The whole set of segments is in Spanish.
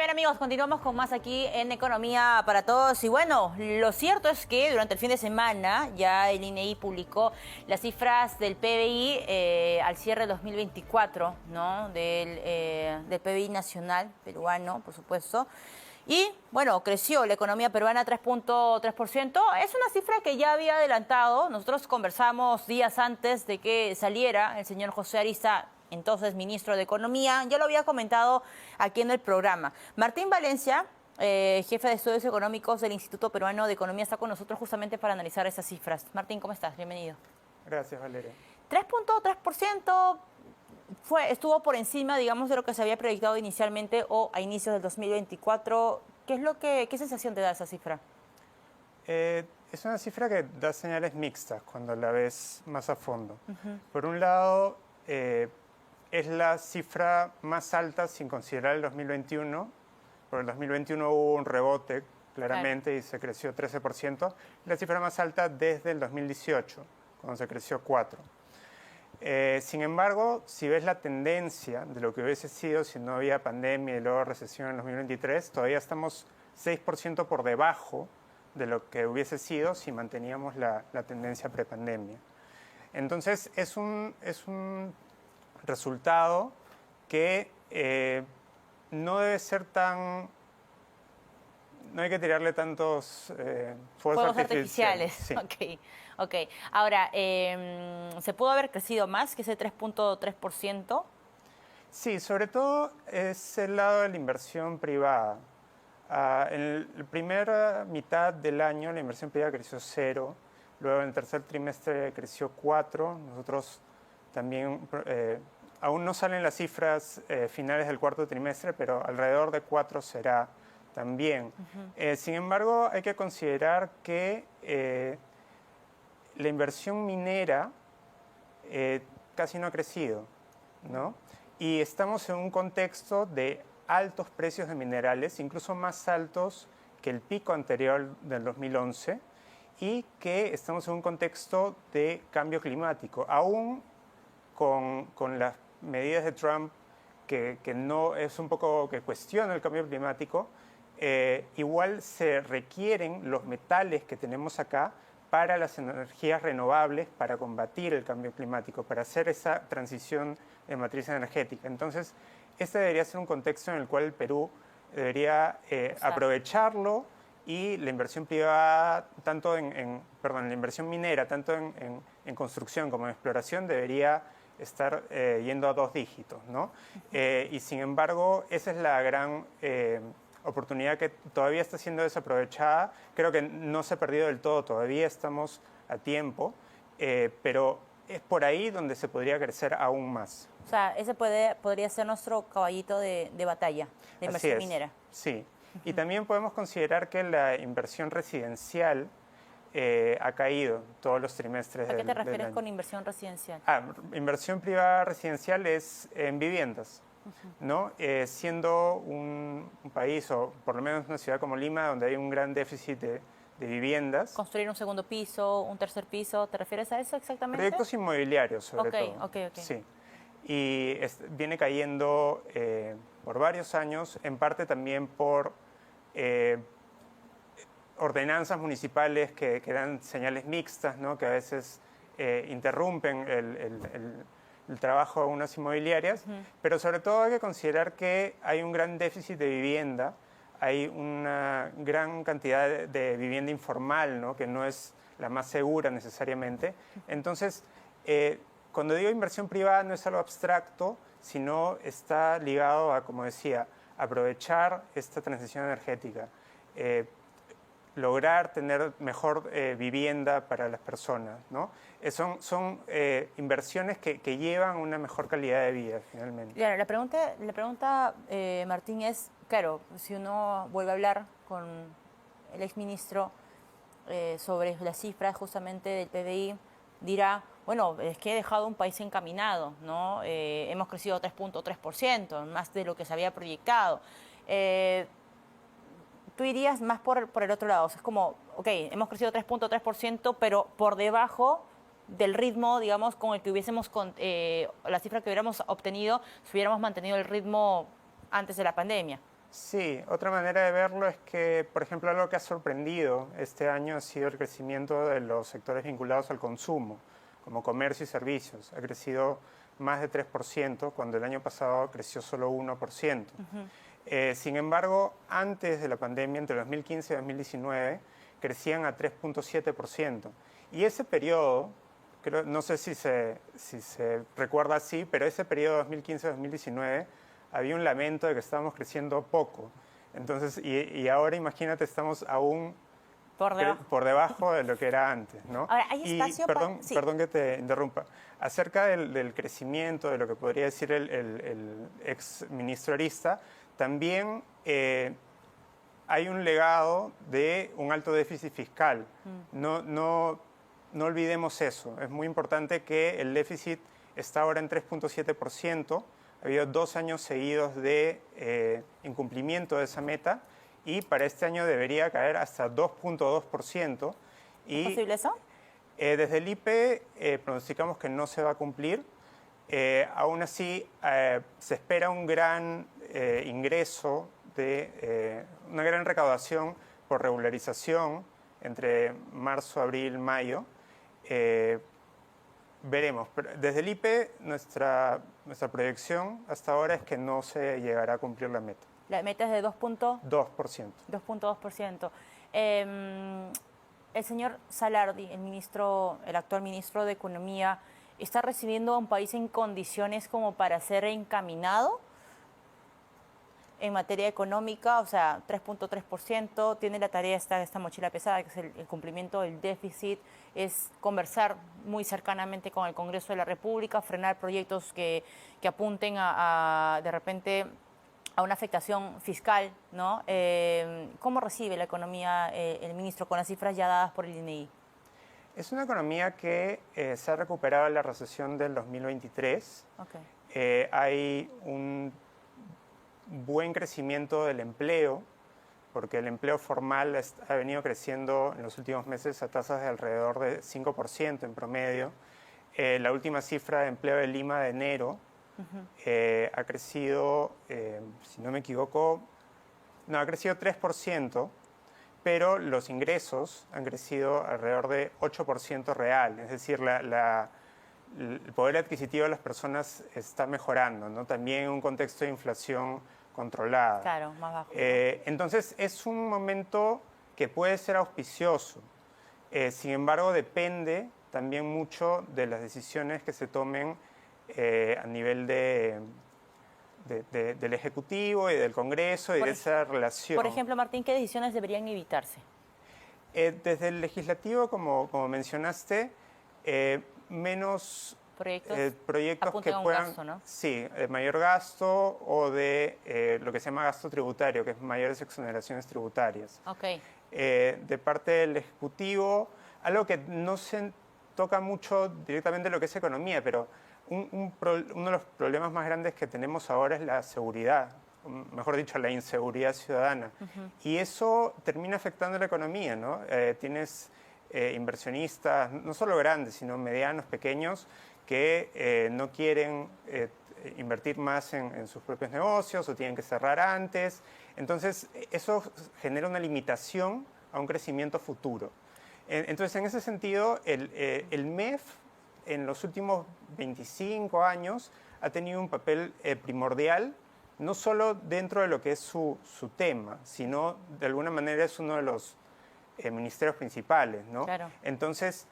bien, amigos, continuamos con más aquí en Economía para Todos. Y bueno, lo cierto es que durante el fin de semana ya el INEI publicó las cifras del PBI al cierre de 2024, ¿no? Del PBI nacional peruano, por supuesto. Y bueno, creció la economía peruana 3.3%. Es una cifra que ya había adelantado. Nosotros conversamos días antes de que saliera el señor José Ariza, entonces ministro de Economía. Ya lo había comentado aquí en el programa. Martín Valencia, jefe de estudios económicos del Instituto Peruano de Economía, está con nosotros justamente para analizar esas cifras. Martín, ¿cómo estás? Bienvenido. Gracias, Valeria. 3.3% estuvo por encima, digamos, de lo que se había proyectado inicialmente o a inicios del 2024. ¿Qué sensación te da esa cifra? Es una cifra que da señales mixtas cuando la ves más a fondo. Por un lado, es la cifra más alta sin considerar el 2021. Por el 2021 hubo un rebote, claramente, claro, y se creció 13%. La cifra más alta desde el 2018, cuando se creció 4%. Sin embargo, si ves la tendencia de lo que hubiese sido si no había pandemia y luego recesión en 2023, todavía estamos 6% por debajo de lo que hubiese sido si manteníamos la tendencia prepandemia. Entonces, es un resultado que no debe ser tan... No hay que tirarle tantos fuegos artificiales. Sí. Ok. Ahora, ¿se pudo haber crecido más que ese 3.3%? Sí, sobre todo es el lado de la inversión privada. En la primera mitad del año la inversión privada creció 0, luego en el tercer trimestre creció 4. Nosotros también, aún no salen las cifras finales del cuarto trimestre, pero alrededor de 4 será también. Sin embargo, hay que considerar que la inversión minera casi no ha crecido, ¿no? Y estamos en un contexto de altos precios de minerales, incluso más altos que el pico anterior del 2011, y que estamos en un contexto de cambio climático. Aún con las medidas de Trump, que no es un poco que cuestiona el cambio climático, igual se requieren los metales que tenemos acá para las energías renovables, para combatir el cambio climático, para hacer esa transición de matriz energética. Entonces, este debería ser un contexto en el cual el Perú debería aprovecharlo, y la inversión privada, tanto la inversión minera, tanto en construcción como en exploración, debería estar yendo a 2 dígitos, ¿no? Y sin embargo, esa es la gran oportunidad que todavía está siendo desaprovechada. Creo que no se ha perdido del todo, todavía estamos a tiempo, pero es por ahí donde se podría crecer aún más. O sea, ese podría ser nuestro caballito de batalla, la inversión minera. Sí, y también podemos considerar que la inversión residencial ha caído todos los trimestres del año. ¿A qué te refieres con inversión residencial? Inversión privada residencial es en viviendas, ¿no? Siendo un país, o por lo menos una ciudad como Lima, donde hay un gran déficit de viviendas. ¿Construir un segundo piso, un tercer piso? ¿Te refieres a eso exactamente? Proyectos inmobiliarios, sobre todo. Ok. Sí. Y viene cayendo por varios años, en parte también por ordenanzas municipales que dan señales mixtas, ¿no? Que a veces interrumpen el trabajo de unas inmobiliarias, pero sobre todo hay que considerar que hay un gran déficit de vivienda, hay una gran cantidad de vivienda informal, ¿no? Que no es la más segura necesariamente. Entonces, cuando digo inversión privada no es algo abstracto, sino está ligado a, como decía, aprovechar esta transición energética, lograr tener mejor vivienda para las personas, ¿no? Son inversiones que llevan una mejor calidad de vida, finalmente. Claro, la pregunta Martín, es, claro, si uno vuelve a hablar con el exministro sobre las cifras justamente del PBI, dirá, bueno, es que he dejado un país encaminado, ¿no? Hemos crecido 3.3%, más de lo que se había proyectado. Tú irías más por el otro lado. O sea, es como, ok, hemos crecido 3.3%, pero por debajo del ritmo, digamos, con el que hubiésemos, la cifra que hubiéramos obtenido, si hubiéramos mantenido el ritmo antes de la pandemia. Sí, otra manera de verlo es que, por ejemplo, algo que ha sorprendido este año ha sido el crecimiento de los sectores vinculados al consumo, como comercio y servicios. Ha crecido más de 3%, cuando el año pasado creció solo 1%. Sin embargo, antes de la pandemia, entre 2015 y 2019, crecían a 3.7%. Y ese periodo, no sé si se recuerda así, pero ese periodo 2015-2019 había un lamento de que estábamos creciendo poco. Entonces, y ahora imagínate, estamos aún por debajo de lo que era antes, ¿no? Ahora, ¿hay espacio perdón, sí. perdón que te interrumpa. Acerca del crecimiento, de lo que podría decir el ex ministro Arista, también hay un legado de un alto déficit fiscal. No olvidemos eso. Es muy importante que el déficit está ahora en 3.7%. Ha habido 2 años seguidos de incumplimiento de esa meta y para este año debería caer hasta 2.2%. ¿Es posible eso? Desde el IPE pronosticamos que no se va a cumplir. Aún así, se espera un gran ingreso, una gran recaudación por regularización entre marzo, abril, mayo. Veremos. Desde el IPE, nuestra proyección hasta ahora es que no se llegará a cumplir la meta. La meta es de 2%. 2.2%. El señor Salardi, el actual ministro de Economía, ¿está recibiendo a un país en condiciones como para ser encaminado en materia económica? O sea, 3.3%, tiene la tarea esta mochila pesada, que es el cumplimiento del déficit, es conversar muy cercanamente con el Congreso de la República, frenar proyectos que apunten de repente a una afectación fiscal, ¿no? ¿Cómo recibe la economía el ministro con las cifras ya dadas por el INEI? Es una economía que se ha recuperado de la recesión del 2023. Okay. Hay un buen crecimiento del empleo, porque el empleo formal ha venido creciendo en los últimos meses a tasas de alrededor de 5% en promedio. La última cifra de empleo de Lima de enero ha crecido, si no me equivoco, ha crecido 3%, pero los ingresos han crecido alrededor de 8% real, es decir, el poder adquisitivo de las personas está mejorando, ¿no? También en un contexto de inflación controlada. Claro, más bajo. Entonces, es un momento que puede ser auspicioso. Sin embargo, depende también mucho de las decisiones que se tomen a nivel del Ejecutivo y del Congreso y de esa relación. Por ejemplo, Martín, ¿qué decisiones deberían evitarse? Desde el Legislativo, como mencionaste, menos proyectos que puedan... Gasto, ¿no? Sí, mayor gasto o de lo que se llama gasto tributario, que es mayores exoneraciones tributarias. Okay. De parte del Ejecutivo, algo que no se toca mucho directamente lo que es economía, pero uno de los problemas más grandes que tenemos ahora es la seguridad, mejor dicho, la inseguridad ciudadana. Y eso termina afectando la economía, ¿no? Tienes inversionistas, no solo grandes, sino medianos, pequeños, que no quieren invertir más en sus propios negocios o tienen que cerrar antes. Entonces, eso genera una limitación a un crecimiento futuro. Entonces, en ese sentido, el MEF en los últimos 25 años ha tenido un papel primordial, no solo dentro de lo que es su tema, sino de alguna manera es uno de los ministerios principales, ¿no? Claro. Entonces,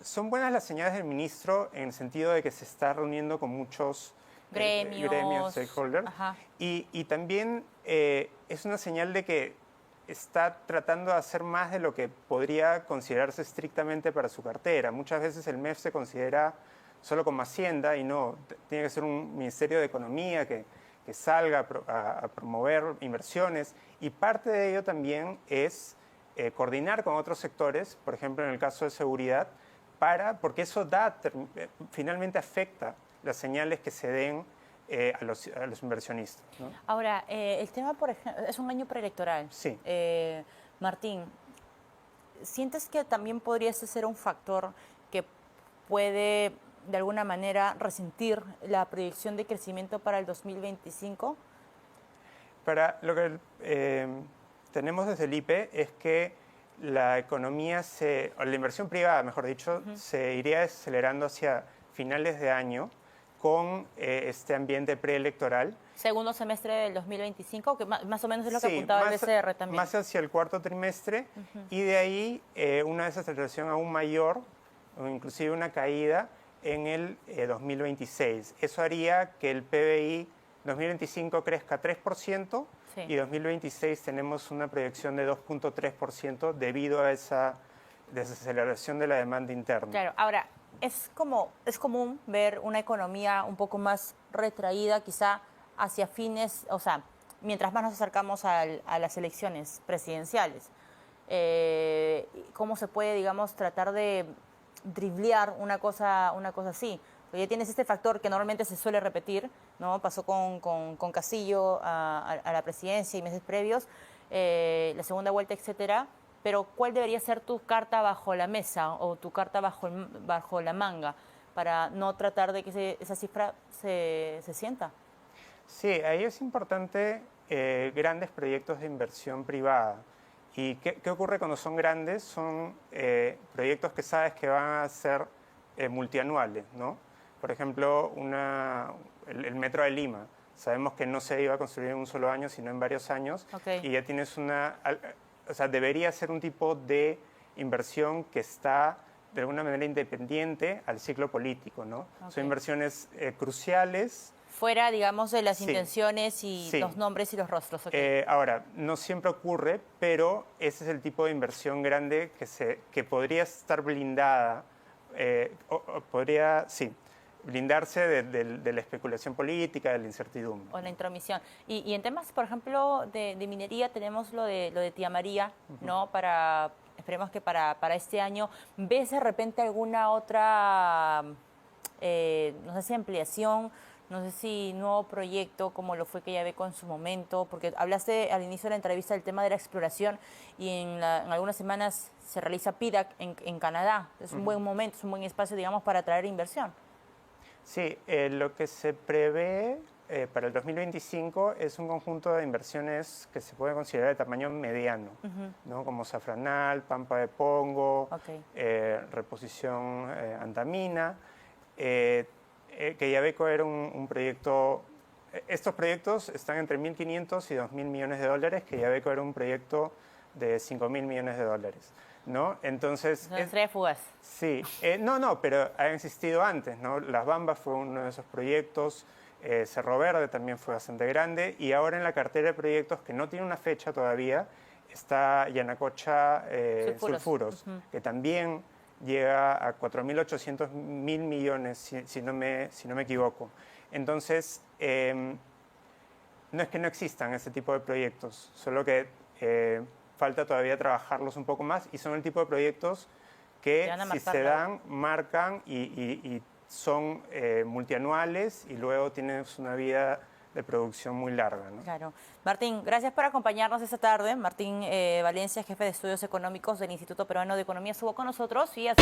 son buenas las señales del ministro en el sentido de que se está reuniendo con muchos gremios, stakeholders, y también es una señal de que está tratando de hacer más de lo que podría considerarse estrictamente para su cartera. Muchas veces el MEF se considera solo como Hacienda y no, tiene que ser un Ministerio de Economía que salga a promover inversiones, y parte de ello también es coordinar con otros sectores, por ejemplo en el caso de seguridad, porque eso finalmente afecta las señales que se den a los inversionistas, ¿no? Ahora, el tema, por ejemplo, es un año preelectoral. Sí. Martín, ¿sientes que también podría ser un factor que puede, de alguna manera, resentir la proyección de crecimiento para el 2025? Para lo que tenemos desde el IPE es que la economía, o la inversión privada, mejor dicho, se iría acelerando hacia finales de año con este ambiente preelectoral. Segundo semestre del 2025, que más o menos es lo que Sí, apuntaba el BCR también. más hacia el cuarto trimestre, y de ahí una desaceleración aún mayor, o inclusive una caída en el 2026. Eso haría que el PBI 2025 crezca 3%, sí, y 2026 tenemos una proyección de 2.3% debido a esa desaceleración de la demanda interna. Claro, ahora, es común ver una economía un poco más retraída, quizá hacia fines, o sea, mientras más nos acercamos a las elecciones presidenciales. ¿Cómo se puede, digamos, tratar de driblear una cosa así? Porque ya tienes este factor que normalmente se suele repetir, ¿no? Pasó con Castillo a la presidencia y meses previos, la segunda vuelta, etcétera. Pero ¿cuál debería ser tu carta bajo la mesa o tu carta bajo la manga para no tratar de que esa cifra se sienta? Sí, ahí es importante grandes proyectos de inversión privada. ¿Y qué ocurre cuando son grandes? Son proyectos que sabes que van a ser multianuales, ¿no? Por ejemplo, el Metro de Lima. Sabemos que no se iba a construir en un solo año, sino en varios años. Okay. Y ya tienes o sea, debería ser un tipo de inversión que está de alguna manera independiente al ciclo político, ¿no? Okay. Son inversiones cruciales. Fuera, digamos, de las Sí, intenciones y sí, los nombres y los rostros. Okay. Ahora, no siempre ocurre, pero ese es el tipo de inversión grande que podría estar blindada, podría, sí, blindarse de la especulación política, de la incertidumbre. O la intromisión. Y en temas, por ejemplo, de minería, tenemos lo de Tía María, ¿no? Esperemos que para este año. ¿Ves de repente alguna otra, no sé si ampliación, no sé si nuevo proyecto como lo fue Quellaveco en su momento? Porque hablaste al inicio de la entrevista del tema de la exploración y en algunas semanas se realiza PDAC en Canadá. Es un buen momento, es un buen espacio, digamos, para atraer inversión. Sí, lo que se prevé para el 2025 es un conjunto de inversiones que se puede considerar de tamaño mediano, ¿no? Como Safranal, Pampa de Pongo, Okay. Reposición Antamina. Quellaveco era un proyecto. Estos proyectos están entre 1.500 y 2.000 millones de dólares. Quellaveco era un proyecto de 5.000 millones de dólares, ¿no? Entonces, estrella fugaz. Sí, no, pero ha existido antes, ¿no? Las Bambas fue uno de esos proyectos, Cerro Verde también fue bastante grande, y ahora en la cartera de proyectos que no tiene una fecha todavía está Yanacocha Sulfuros, que también llega a 4.800 mil millones, si no me equivoco. Entonces, no es que no existan ese tipo de proyectos, solo que falta todavía trabajarlos un poco más, y son el tipo de proyectos que si se dan, marcan y son multianuales, y luego tienes una vida de producción muy larga, ¿no? Claro. Martín, gracias por acompañarnos esta tarde. Martín Valencia, jefe de estudios económicos del Instituto Peruano de Economía, estuvo con nosotros y así...